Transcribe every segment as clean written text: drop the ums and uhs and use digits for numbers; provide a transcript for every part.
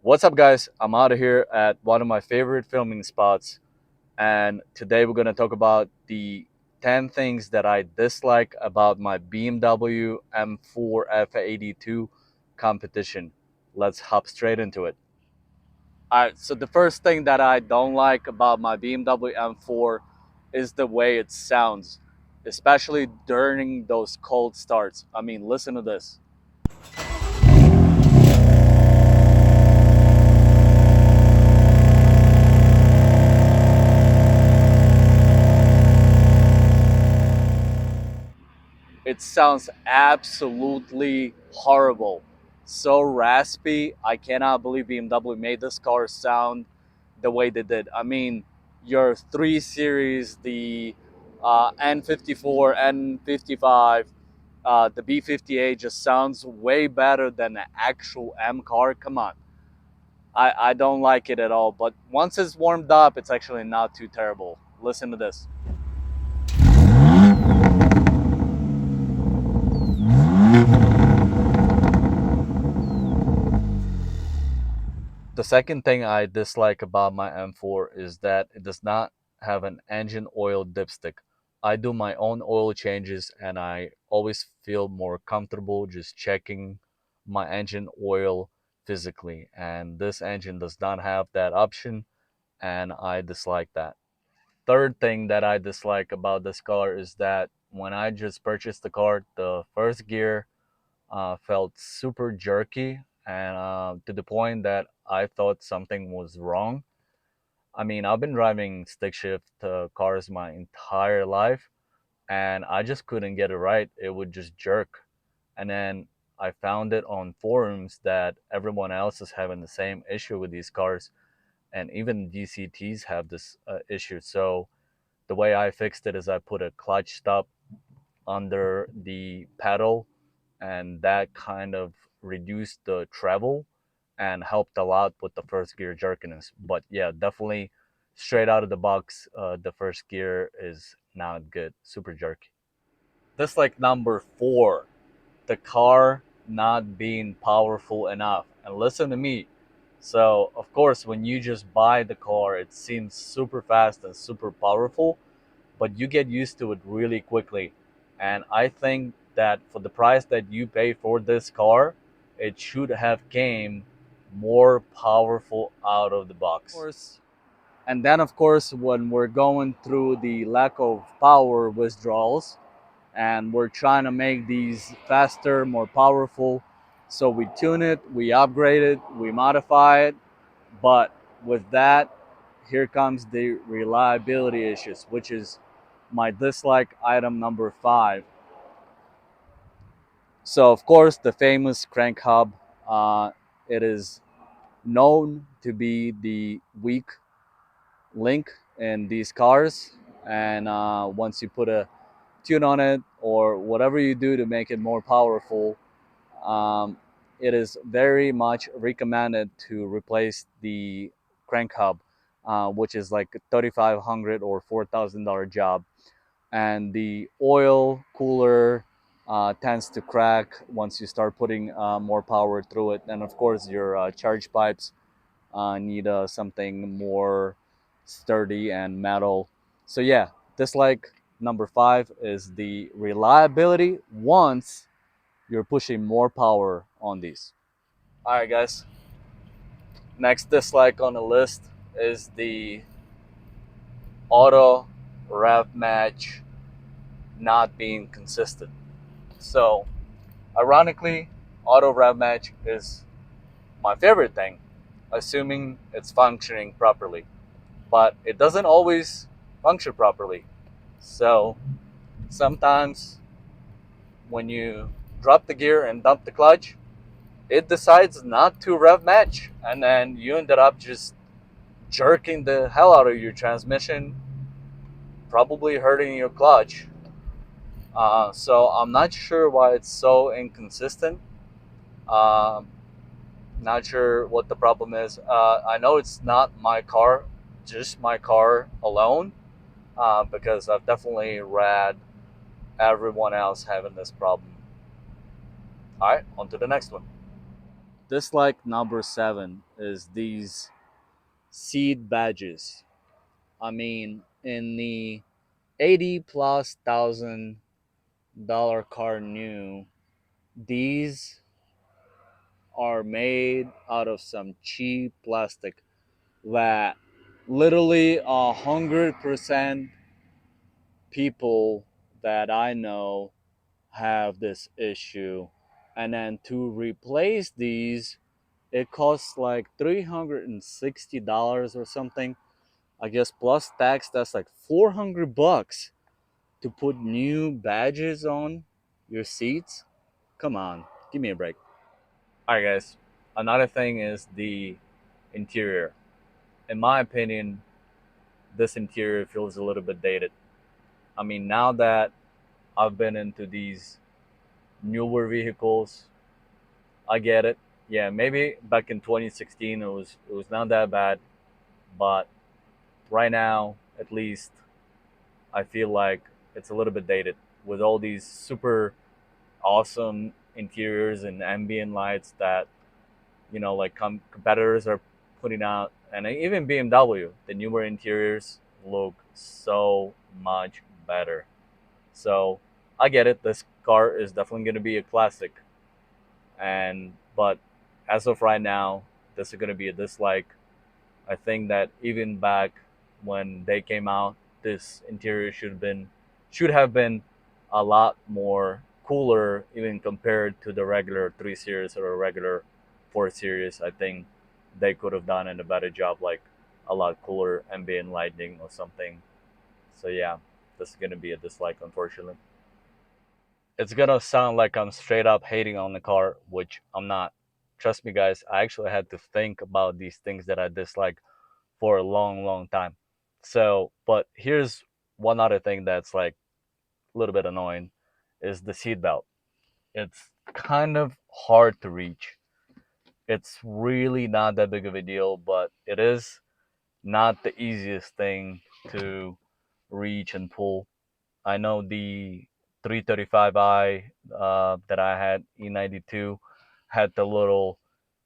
What's up, guys? I'm out of here at one of my favorite filming spots, and today we're going to talk about the 10 things that I dislike about my BMW M4 F82 competition. Let's hop straight into it. All right, so the first thing that I don't like about my BMW M4 is the way it sounds, especially during those cold starts. I mean, listen to this. It sounds absolutely horrible. So raspy. I cannot believe BMW made this car sound the way they did. I mean, your 3 Series, the N54, N55, the B58 just sounds way better than the actual M car. Come on. I don't like it at all. But once it's warmed up, it's actually not too terrible. Listen to this. The second thing I dislike about my M4 is that it does not have an engine oil dipstick. I do my own oil changes and I always feel more comfortable just checking my engine oil physically. And this engine does not have that option, and I dislike that. Third thing that I dislike about this car is that when I just purchased the car, the first gear felt super jerky, and to the point that I thought something was wrong. I mean, I've been driving stick shift cars my entire life, and I just couldn't get it right. It would just jerk. And then I found it on forums that everyone else is having the same issue with these cars, and even DCTs have this issue. So the way I fixed it is I put a clutch stop under the pedal, and that kind of reduced the travel and helped a lot with the first gear jerkiness. But yeah, definitely straight out of the box, the first gear is not good, super jerky. This like number 4, the car not being powerful enough. And listen to me. So of course, when you just buy the car, it seems super fast and super powerful, but you get used to it really quickly. And I think that for the price that you pay for this car, it should have came more powerful out of the box. Of course. And then of course, when we're going through the lack of power withdrawals and we're trying to make these faster, more powerful, so we tune it, we upgrade it, we modify it. But with that, here comes the reliability issues, which is my dislike item number 5. So, of course, the famous crank hub. It is known to be the weak link in these cars. And once you put a tune on it or whatever you do to make it more powerful, um, it is very much recommended to replace the crank hub, which is like a 3,500 or $4,000 job. And the oil cooler tends to crack once you start putting more power through it. And of course, your charge pipes need something more sturdy and metal. So yeah, dislike number 5 is the reliability once you're pushing more power on these. All right, guys. Next dislike on the list is the auto rev match not being consistent. So, ironically, auto rev match is my favorite thing, assuming it's functioning properly. But it doesn't always function properly. So, sometimes when you drop the gear and dump the clutch, it decides not to rev match, and then you ended up just jerking the hell out of your transmission, probably hurting your clutch. So I'm not sure why it's so inconsistent. Um, Not sure what the problem is. I know it's not my car, just my car alone, because I've definitely read everyone else having this problem. All right, on to the next one. Dislike number 7 is these seed badges. I mean, in the 80 plus $1,000 car new, these are made out of some cheap plastic that literally 100% people that I know have this issue. And then to replace these, it costs like $360 or something. I guess plus tax, that's like 400 bucks to put new badges on your seats. Come on, give me a break. All right, guys. Another thing is the interior. In my opinion, this interior feels a little bit dated. I mean, now that I've been into these newer vehicles, I get it. Yeah, maybe back in 2016 it was not that bad, but right now, at least, I feel like it's a little bit dated with all these super awesome interiors and ambient lights that like competitors are putting out, and even BMW, the newer interiors look so much better. So I get it. This car is definitely going to be a classic, and but as of right now, this is going to be a dislike. I think that even back when they came out, this interior should have been a lot more cooler, even compared to the regular 3 Series or a regular 4 Series. I think they could have done a better job, like a lot cooler ambient lighting or something. So yeah, this is gonna be a dislike, unfortunately. It's gonna sound like I'm straight up hating on the car, which I'm not. Trust me, guys. I actually had to think about these things that I dislike for a long, long time. So, but here's one other thing that's like a little bit annoying is the seatbelt. It's kind of hard to reach. It's really not that big of a deal, but it is not the easiest thing to reach and pull. I know the 335i that I had E92 had the little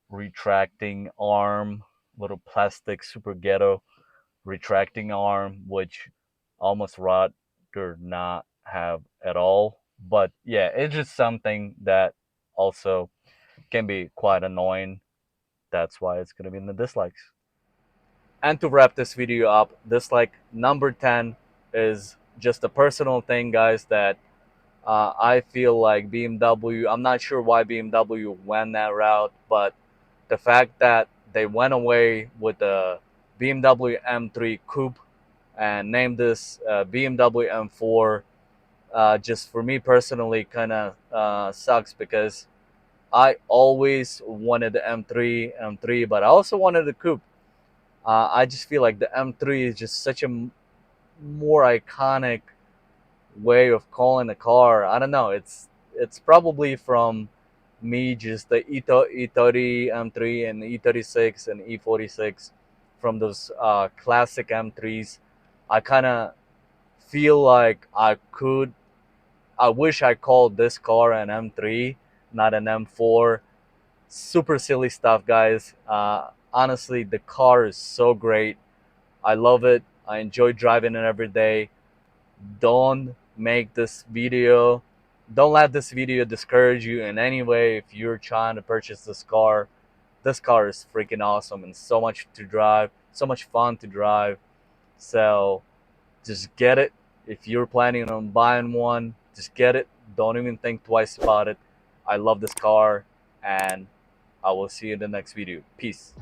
retracting arm, little plastic super ghetto retracting arm, which almost rather not have at all. But yeah, it's just something that also can be quite annoying. That's why it's gonna be in the dislikes. And to wrap this video up, dislike number 10 is just a personal thing, guys, that I feel like BMW, I'm not sure why BMW went that route, but the fact that they went away with the BMW M3 Coupe and named this BMW M4, just for me personally, kind of sucks because I always wanted the M3, but I also wanted the Coupe. I just feel like the M3 is just such a more iconic way of calling a car. I don't know. It's probably from me just the E30 M3 and E36 and E46 from those classic M3s. I kind of feel like I wish I called this car an M3, not an M4. Super silly stuff, guys. Honestly, the car is so great. I love it. I enjoy driving it every day. Don't make this video, don't let this video discourage you in any way if you're trying to purchase this car. This car is freaking awesome and so much to drive, so much fun to drive. So just get it. If you're planning on buying one, just get it. Don't even think twice about it. I love this car, and I will see you in the next video. Peace.